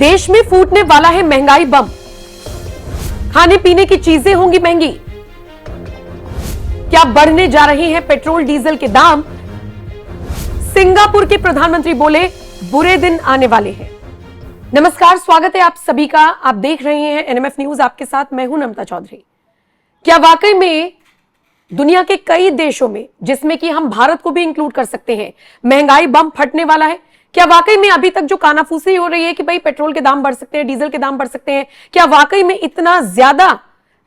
देश में फूटने वाला है महंगाई बम। खाने पीने की चीजें होंगी महंगी। क्या बढ़ने जा रहे हैं पेट्रोल डीजल के दाम? सिंगापुर के प्रधानमंत्री बोले बुरे दिन आने वाले हैं। नमस्कार, स्वागत है आप सभी का। आप देख रहे हैं एनएमएफ न्यूज, आपके साथ मैं हूं नम्रता चौधरी। क्या वाकई में दुनिया के कई देशों में, जिसमें कि हम भारत को भी इंक्लूड कर सकते हैं, महंगाई बम फटने वाला है? क्या वाकई में अभी तक जो कानाफूसी हो रही है कि भाई पेट्रोल के दाम बढ़ सकते हैं, डीजल के दाम बढ़ सकते हैं, क्या वाकई में इतना ज्यादा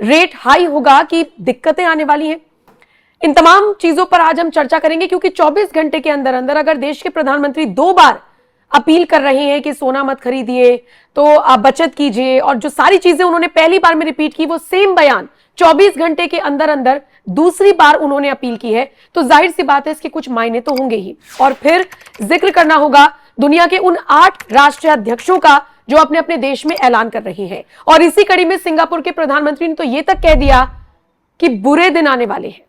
रेट हाई होगा कि दिक्कतें आने वाली हैं? इन तमाम चीजों पर आज हम चर्चा करेंगे, क्योंकि 24 घंटे के अंदर अंदर अगर देश के प्रधानमंत्री 2 बार अपील कर रहे हैं कि सोना मत खरीदिए, तो आप बचत कीजिए, और जो सारी चीजें उन्होंने पहली बार में रिपीट की, वो सेम बयान 24 घंटे के अंदर अंदर दूसरी बार उन्होंने अपील की है, तो जाहिर सी बात है इसके कुछ मायने तो होंगे ही। और फिर जिक्र करना होगा दुनिया के उन 8 राष्ट्रीय अध्यक्षों का जो अपने अपने देश में ऐलान कर रहे हैं। और इसी कड़ी में सिंगापुर के प्रधानमंत्री ने तो यह तक कह दिया कि बुरे दिन आने वाले हैं।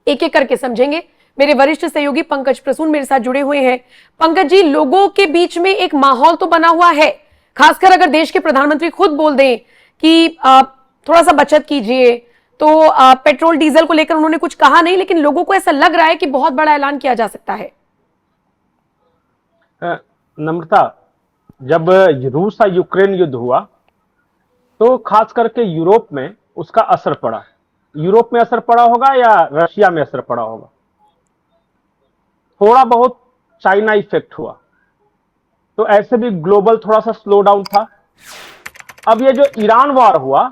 एक एक करके समझेंगे। मेरे वरिष्ठ सहयोगी पंकज प्रसून मेरे साथ जुड़े हुए हैं। पंकज जी, लोगों के बीच में एक माहौल तो बना हुआ है, खासकर अगर देश के प्रधानमंत्री खुद बोल दें कि थोड़ा सा बचत कीजिए, तो पेट्रोल डीजल को लेकर उन्होंने कुछ कहा नहीं, लेकिन लोगों को ऐसा लग रहा है कि बहुत बड़ा ऐलान किया जा सकता है। नम्रता, जब रूस और यूक्रेन युद्ध हुआ तो खास करके यूरोप में उसका असर पड़ा। यूरोप में असर पड़ा होगा या रशिया में असर पड़ा होगा, थोड़ा बहुत चाइना इफेक्ट हुआ, तो ऐसे भी ग्लोबल थोड़ा सा स्लो डाउन था। अब ये जो ईरान वार हुआ,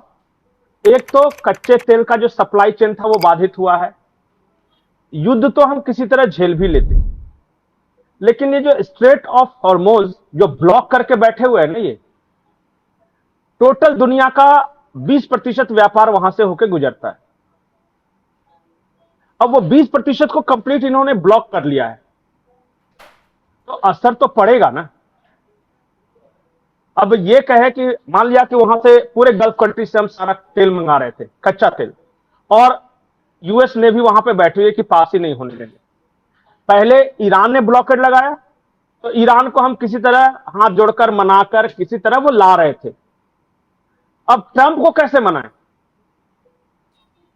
एक तो कच्चे तेल का जो सप्लाई चेन था वो बाधित हुआ है। युद्ध तो हम किसी तरह झेल भी लेते, लेकिन ये जो स्ट्रेट ऑफ हॉर्मोज जो ब्लॉक करके बैठे हुए हैं ना, ये टोटल दुनिया का 20% व्यापार वहां से होकर गुजरता है। अब वो 20% को कंप्लीट इन्होंने ब्लॉक कर लिया है, तो असर तो पड़ेगा ना। अब ये कहे कि मान लिया कि वहां से पूरे गल्फ कंट्री से हम सारा तेल मंगा रहे थे, कच्चा तेल, और यूएस ने भी वहां पे बैठी हुई कि पास ही नहीं होने देंगे। पहले ईरान ने ब्लॉकेड लगाया, तो ईरान को हम किसी तरह हाथ जोड़कर मनाकर किसी तरह वो ला रहे थे। अब ट्रंप को कैसे मनाएं?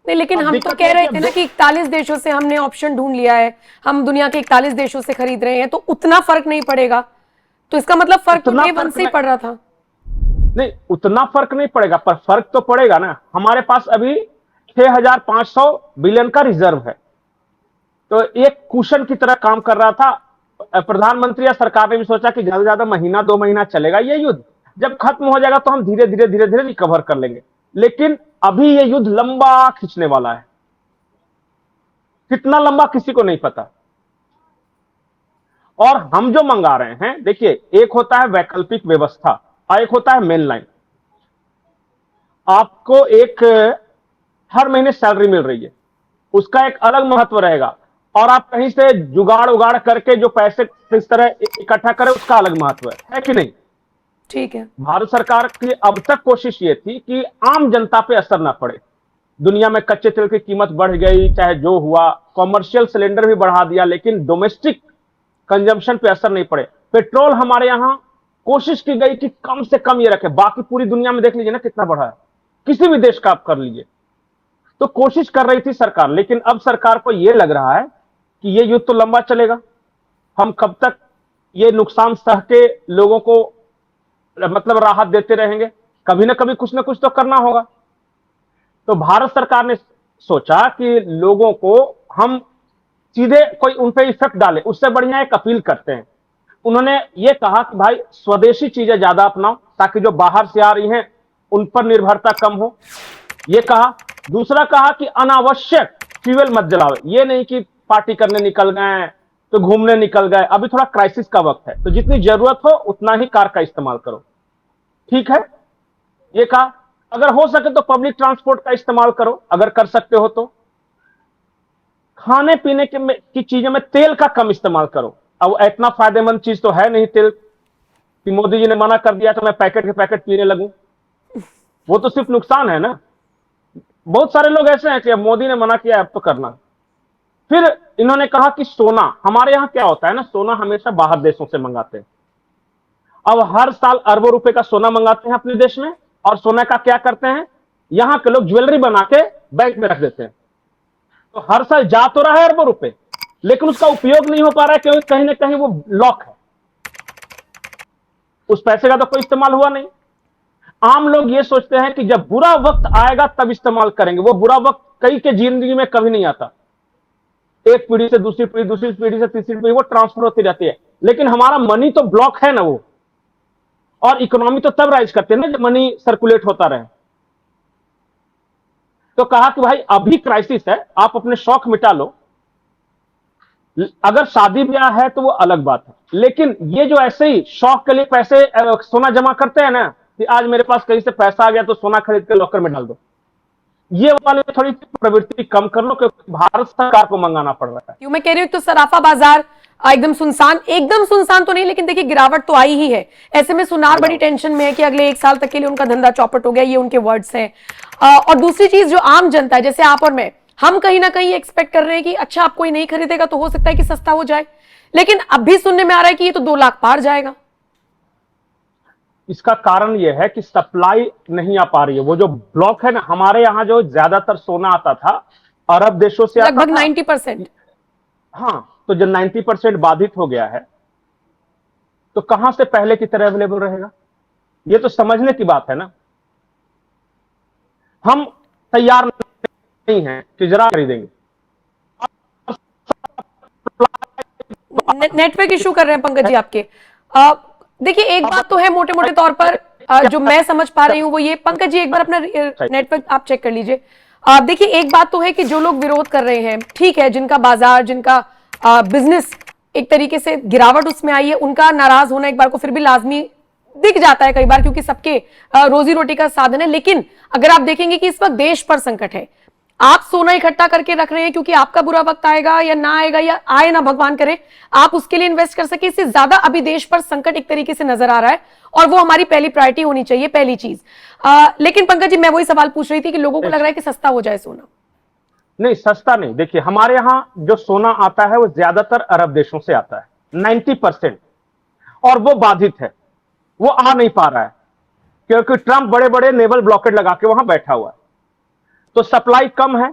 नहीं, लेकिन हम तो कह रहे थे ना कि 41 देशों से हमने ऑप्शन ढूंढ लिया है, हम दुनिया के 41 देशों से खरीद रहे हैं, तो उतना फर्क नहीं पड़ेगा। तो इसका मतलब फर्क तो डे वन से ही पड़ रहा था। नहीं, उतना फर्क नहीं पड़ेगा, पर फर्क तो पड़ेगा ना। हमारे पास अभी 6500 बिलियन का रिजर्व है, तो एक कुशन की तरह काम कर रहा था। प्रधानमंत्री या सरकार ने भी सोचा कि ज्यादा से ज्यादा महीना 2 महीना चलेगा ये युद्ध, जब खत्म हो जाएगा तो हम धीरे धीरे रिकवर कर लेंगे। लेकिन अभी ये युद्ध लंबा खींचने वाला है, कितना लंबा किसी को नहीं पता। और हम जो मंगा रहे हैं, देखिए, एक होता है वैकल्पिक व्यवस्था और एक होता है मेन लाइन। आपको एक हर महीने सैलरी मिल रही है, उसका एक अलग महत्व रहेगा, और आप कहीं से जुगाड़ उगाड़ करके जो पैसे किस तरह इकट्ठा करें उसका अलग महत्व है कि नहीं? ठीक है। भारत सरकार की अब तक कोशिश ये थी कि आम जनता पे असर ना पड़े। दुनिया में कच्चे तेल की कीमत बढ़ गई, चाहे जो हुआ, कॉमर्शियल सिलेंडर भी बढ़ा दिया, लेकिन डोमेस्टिक कंजम्पशन पे असर नहीं पड़े। पेट्रोल हमारे यहां कोशिश की गई कि कम से कम ये रखे। बाकी पूरी दुनिया में देख लीजिए ना कितना बढ़ा है, किसी भी देश का आप कर लीजिए। तो कोशिश कर रही थी सरकार, लेकिन अब सरकार को यह लग रहा है कि ये युद्ध तो लंबा चलेगा, हम कब तक ये नुकसान सह के लोगों को मतलब राहत देते रहेंगे, कभी ना कभी कुछ ना कुछ तो करना होगा। तो भारत सरकार ने सोचा कि लोगों को हम सीधे कोई उन पे इफेक्ट डाले, उससे बढ़िया एक अपील करते हैं। उन्होंने ये कहा कि भाई स्वदेशी चीजें ज्यादा अपनाओ, ताकि जो बाहर से आ रही हैं उन पर निर्भरता कम हो, ये कहा। दूसरा कहा कि अनावश्यक फ्यूल मत जलाओ। ये नहीं कि पार्टी करने निकल गए तो घूमने निकल गए, अभी थोड़ा क्राइसिस का वक्त है, तो जितनी जरूरत हो उतना ही कार का इस्तेमाल करो, ठीक है, ये कहा। अगर हो सके तो पब्लिक ट्रांसपोर्ट का इस्तेमाल करो, अगर कर सकते हो तो। खाने पीने की चीजों में तेल का कम इस्तेमाल करो। अब इतना फायदेमंद चीज तो है नहीं तेल कि मोदी जी ने मना कर दिया तो मैं पैकेट के पैकेट पीने लगूं, वो तो सिर्फ नुकसान है ना। बहुत सारे लोग ऐसे हैं कि अब मोदी ने मना किया अब तो करना। फिर इन्होंने कहा कि सोना, हमारे यहां क्या होता है ना, सोना हमेशा बाहर देशों से मंगाते हैं। अब हर साल अरबों रुपए का सोना मंगाते हैं अपने देश में, और सोना का क्या करते हैं, यहां के लोग ज्वेलरी बना के बैंक में रख देते हैं। तो हर साल जा तो रहा है अरबों रुपए, लेकिन उसका उपयोग नहीं हो पा रहा है, क्योंकि कहीं ना कहीं वो लॉक है, उस पैसे का तो कोई इस्तेमाल हुआ नहीं। आम लोग ये सोचते हैं कि जब बुरा वक्त आएगा तब इस्तेमाल करेंगे। वो बुरा वक्त कई के जिंदगी में कभी नहीं आता, एक पीढ़ी से दूसरी पीढ़ी, दूसरी पीढ़ी से तीसरी पीढ़ी, वो ट्रांसफर होती रहती है। लेकिन हमारा मनी तो ब्लॉक है ना वो, और इकोनॉमी तो तब राइज करते हैं ना जब मनी सर्कुलेट होता रहे। तो कहा कि भाई अभी क्राइसिस है, आप अपने शौक मिटा लो। अगर शादी ब्याह है तो वो अलग बात है, लेकिन ये जो ऐसे ही शौक के लिए पैसे सोना जमा करते हैं ना, कि आज मेरे पास कहीं से पैसा आ गया तो सोना खरीद के लॉकर में डाल दो, ये वाली थोड़ी प्रवृत्ति कम कर लो, क्योंकि भारत सरकार को मंगाना पड़ रहा है। क्यों मैं कह रही हूँ, तो सराफा बाजार एकदम सुनसान तो नहीं, लेकिन देखिए गिरावट तो आई ही है। ऐसे में सुनार बड़ी टेंशन में है कि अगले 1 साल तक के लिए उनका धंधा चौपट हो गया, ये उनके वर्ड्स हैं। और दूसरी चीज, जो आम जनता है जैसे आप और मैं, हम कहीं ना कहीं एक्सपेक्ट कर रहे हैं कि अच्छा अब कोई नहीं खरीदेगा तो हो सकता है कि सस्ता हो जाए, लेकिन अब भी सुनने में आ रहा है कि ये तो 2 लाख पार जाएगा। इसका कारण यह है कि सप्लाई नहीं आ पा रही है। वो जो ब्लॉक है ना, हमारे यहाँ जो ज्यादातर सोना आता था अरब देशों से, लगभग 90%। हाँ, तो जब 90% बाधित हो गया है तो कहां से पहले की तरह अवेलेबल रहेगा? ये तो समझने की बात है ना। हम तैयार नहीं हैं कि जरा खरीदेंगे। नेटवर्क इशू कर रहे हैं पंकज जी आपके। देखिए एक बात तो है मोटे मोटे तौर पर, जो मैं समझ पा रही हूं वो ये, पंकज जी एक बार अपना नेटवर्क आप चेक कर लीजिए। देखिए एक बात तो है कि जो लोग विरोध कर रहे हैं, ठीक है, जिनका बाजार, जिनका बिजनेस एक तरीके से गिरावट उसमें आई है, उनका नाराज होना एक बार को फिर भी लाजमी दिख जाता है कई बार, क्योंकि सबके रोजी रोटी का साधन है। लेकिन अगर आप देखेंगे कि इस वक्त देश पर संकट है, आप सोना इकट्ठा करके रख रहे हैं क्योंकि आपका बुरा वक्त आएगा या ना आएगा, या आए ना भगवान करे, आप उसके लिए इन्वेस्ट कर सके, इससे ज्यादा अभी देश पर संकट एक तरीके से नजर आ रहा है, और वो हमारी पहली प्रायोरिटी होनी चाहिए, पहली चीज। लेकिन पंकज जी मैं वही सवाल पूछ रही थी कि लोगों को लग रहा है कि सस्ता हो जाए सोना। नहीं, सस्ता नहीं। देखिए हमारे यहां जो सोना आता है वो ज्यादातर अरब देशों से आता है, 90%, और वो बाधित है, वो आ नहीं पा रहा है, क्योंकि ट्रंप बड़े बड़े नेवल ब्लॉकेड लगा के वहां बैठा हुआ है। तो सप्लाई कम है,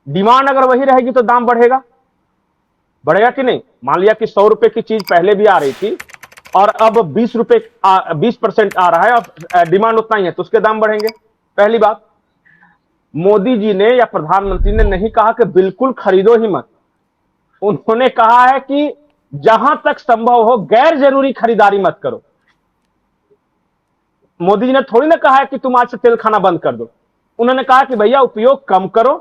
डिमांड अगर वही रहेगी तो दाम बढ़ेगा कि नहीं? मान लिया कि 100 रुपए की चीज पहले भी आ रही थी और अब 20% आ रहा है और डिमांड उतना ही है, तो उसके दाम बढ़ेंगे। पहली बात, मोदी जी ने या प्रधानमंत्री ने नहीं कहा कि बिल्कुल खरीदो ही मत। उन्होंने कहा है कि जहां तक संभव हो गैर जरूरी खरीदारी मत करो। मोदी जी ने थोड़ी ना कहा है कि तुम आज से तेल खाना बंद कर दो। उन्होंने कहा कि भैया उपयोग कम करो।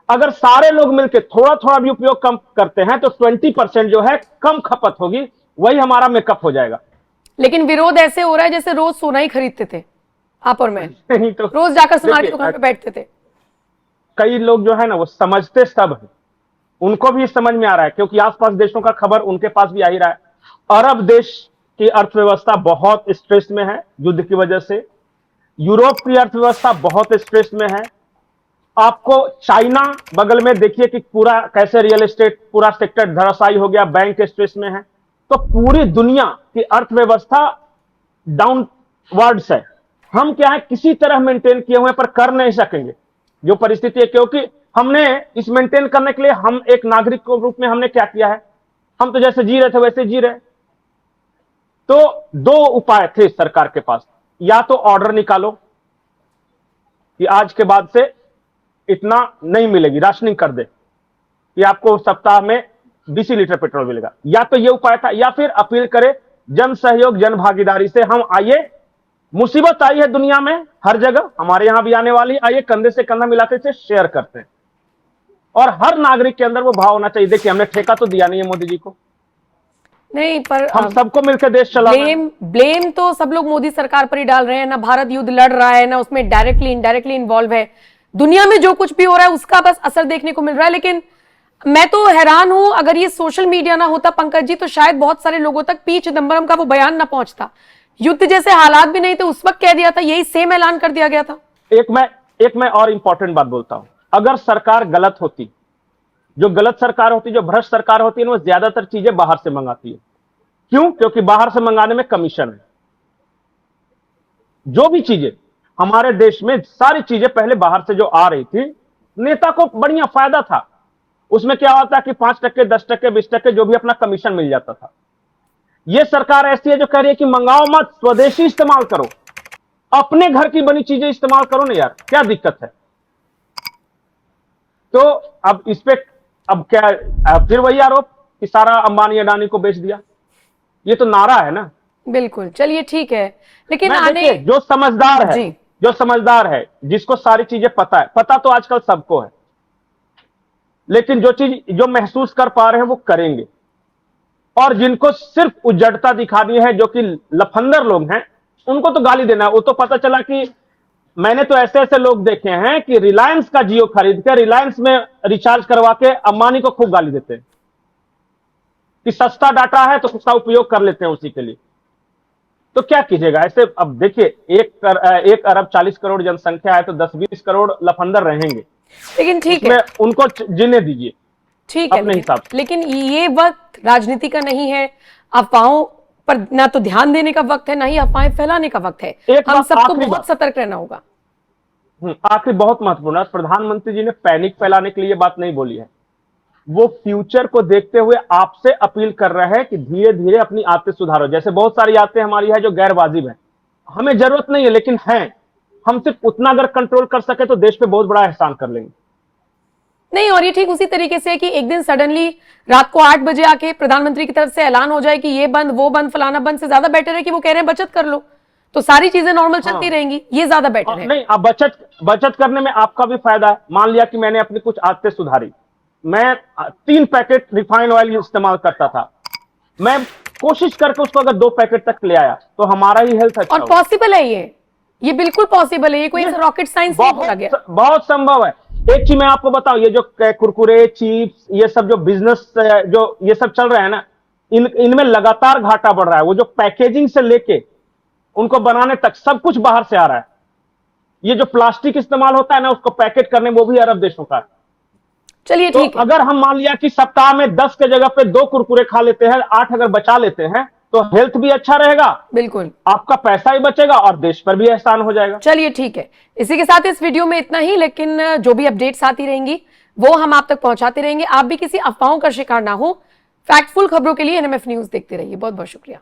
अगर सारे लोग मिलकर थोड़ा थोड़ा भी उपयोग कम करते हैं तो 20% जो है कम खपत होगी, वही हमारा मेकअप हो जाएगा। लेकिन विरोध ऐसे हो रहा है जैसे रोज सोना ही खरीदते थे आप और मैं, नहीं तो रोज जाकर सुनार की दुकान पे बैठते थे। कई लोग जो है ना वो समझते सब है, उनको भी समझ में आ रहा है, क्योंकि आसपास देशों का खबर उनके पास भी आ ही रहा है। अरब देश की अर्थव्यवस्था बहुत स्ट्रेस में है युद्ध की वजह से, यूरोप की अर्थव्यवस्था बहुत स्ट्रेस में है। आपको चाइना बगल में देखिए कि पूरा कैसे रियल एस्टेट पूरा सेक्टर धराशायी हो गया, बैंक स्ट्रेस में है। तो पूरी दुनिया की अर्थव्यवस्था डाउनवर्ड्स है। हम क्या है, किसी तरह मेंटेन किए हुए पर कर नहीं सकेंगे जो परिस्थिति है, क्योंकि हमने इस मेंटेन करने के लिए हम एक नागरिक के रूप में हमने क्या किया है, हम तो जैसे जी रहे थे वैसे जी रहे। तो 2 उपाय थे सरकार के पास, या तो ऑर्डर निकालो कि आज के बाद से इतना नहीं मिलेगी, राशनिंग कर दे कि आपको सप्ताह में 20 लीटर पेट्रोल मिलेगा, या तो ये उपाय था, या फिर अपील करे जन सहयोग जन भागीदारी से हम आइए, मुसीबत आई है दुनिया में हर जगह, हमारे यहां भी आने वाली, आइए कंधे से कंधा मिलाकर इसे शेयर करते हैं। और हर नागरिक के अंदर वो भाव होना चाहिए। देखिए हमने ठेका तो दिया नहीं है मोदी जी को, नहीं, पर हम सबको मिलकर देश चलाना। ब्लेम तो सब लोग मोदी सरकार पर ही डाल रहे हैं ना। भारत युद्ध लड़ रहा है ना, उसमें डायरेक्टली इनडायरेक्टली इन्वॉल्व है। दुनिया में जो कुछ भी हो रहा है उसका बस असर देखने को मिल रहा है। लेकिन मैं तो हैरान हूं, अगर ये सोशल मीडिया ना होता पंकज जी, तो शायद बहुत सारे लोगों तक पी चिदंबरम का वो बयान ना पहुंचता। युद्ध जैसे हालात भी नहीं थे उस वक्त कह दिया था, यही सेम ऐलान कर दिया गया था। एक मैं और इंपॉर्टेंट बात बोलता हूं, अगर सरकार गलत होती, जो गलत सरकार होती, जो भ्रष्ट सरकार होती है, वो ज्यादातर चीजें बाहर से मंगाती है। क्यों? क्योंकि बाहर से मंगाने में कमीशन है। जो भी चीजें हमारे देश में, सारी चीजें पहले बाहर से जो आ रही थी, नेता को बढ़िया फायदा था। उसमें क्या होता कि 5%, 10%, 20% जो भी अपना कमीशन मिल जाता था। यह सरकार ऐसी है जो कह रही है कि मंगाओ मत, स्वदेशी इस्तेमाल करो, अपने घर की बनी चीजें इस्तेमाल करो ना यार, क्या दिक्कत है? तो अब इस पे अब क्या, अब फिर वही आरोप कि सारा अंबानी अडानी को बेच दिया। ये तो नारा है ना। बिल्कुल, चलिए ठीक है, लेकिन मैं आने देखिए, जो समझदार है, जी। जो समझदार है, जिसको सारी चीजें पता है, पता तो आजकल सबको है, लेकिन जो चीज जो महसूस कर पा रहे हैं वो करेंगे। और जिनको सिर्फ उज्जडता दिखानी है, जो कि लफंदर लोग हैं, उनको तो गाली देना है। वो तो पता चला कि मैंने तो ऐसे ऐसे लोग देखे हैं कि रिलायंस का जियो खरीद कर रिलायंस में रिचार्ज करवा के अंबानी को खूब गाली देते हैं कि सस्ता डाटा है तो उसका उपयोग कर लेते हैं उसी के लिए। तो क्या कीजिएगा ऐसे? अब देखिए, 1 अरब 40 करोड़ जनसंख्या है, तो 10-20 करोड़ लफंदर रहेंगे, लेकिन ठीक उसमें है, उनको जीने दीजिए ठीक है, अपने हिसाब से। लेकिन ये वक्त राजनीति का नहीं है, अफवाहों पर ना तो ध्यान देने का वक्त है, ना ही अफवाहें फैलाने का वक्त है। एक हम बात, सबको आखिरी बहुत बात, सतर्क रहना होगा। आखिरी बहुत महत्वपूर्ण है। प्रधानमंत्री जी ने पैनिक फैलाने के लिए बात नहीं बोली है। वो फ्यूचर को देखते हुए आपसे अपील कर रहे हैं कि धीरे धीरे अपनी आदतें सुधारो। जैसे बहुत सारी आदतें हमारी है जो गैर वाजिब है, हमें जरूरत नहीं है, लेकिन है। हम सिर्फ उतना अगर कंट्रोल कर सके तो देश पे बहुत बड़ा एहसान कर लेंगे। नहीं, और ये ठीक उसी तरीके से कि एक दिन सडनली रात को 8 बजे आके प्रधानमंत्री की तरफ से ऐलान हो जाए कि ये बंद, वो बंद, फलाना बंद, से ज्यादा बेटर है कि वो कह रहे हैं बचत कर लो, तो सारी चीजें नॉर्मल चलती रहेंगी, ये ज्यादा बेटर है। नहीं, अब बचत करने में आपका भी फायदा है। मान लिया कि मैंने अपनी कुछ आदतें सुधारी, मैं 3 पैकेट रिफाइंड ऑयल इस्तेमाल करता था, मैं कोशिश करके उसको अगर 2 पैकेट तक ले आया तो हमारा ही हेल्थ अच्छा और होगा। पॉसिबल है ये बिल्कुल पॉसिबल है, ये कोई रॉकेट साइंस नहीं बोला गया। बहुत संभव है। एक चीज मैं आपको बताऊं, ये जो कुरकुरे, चिप्स, ये सब जो बिजनेस जो ये सब चल रहा है ना, इनमें लगातार घाटा बढ़ रहा है। वो जो पैकेजिंग से लेके उनको बनाने तक सब कुछ बाहर से आ रहा है। ये जो प्लास्टिक इस्तेमाल होता है ना, उसको पैकेट करने, वो भी अरब देशों का है। चलिए तो ठीक है, अगर हम मान लिया कि सप्ताह में 10 के जगह पे 2 कुरकुरे खा लेते हैं, 8 अगर बचा लेते हैं, तो हेल्थ भी अच्छा रहेगा, बिल्कुल, आपका पैसा भी बचेगा और देश पर भी एहसान हो जाएगा। चलिए ठीक है। इसी के साथ इस वीडियो में इतना ही, लेकिन जो भी अपडेट्स आती रहेंगी वो हम आप तक पहुंचाते रहेंगे। आप भी किसी अफवाहों का शिकार ना हो। फैक्टफुल खबरों के लिए एनएमएफ न्यूज देखते रहिए। बहुत बहुत शुक्रिया।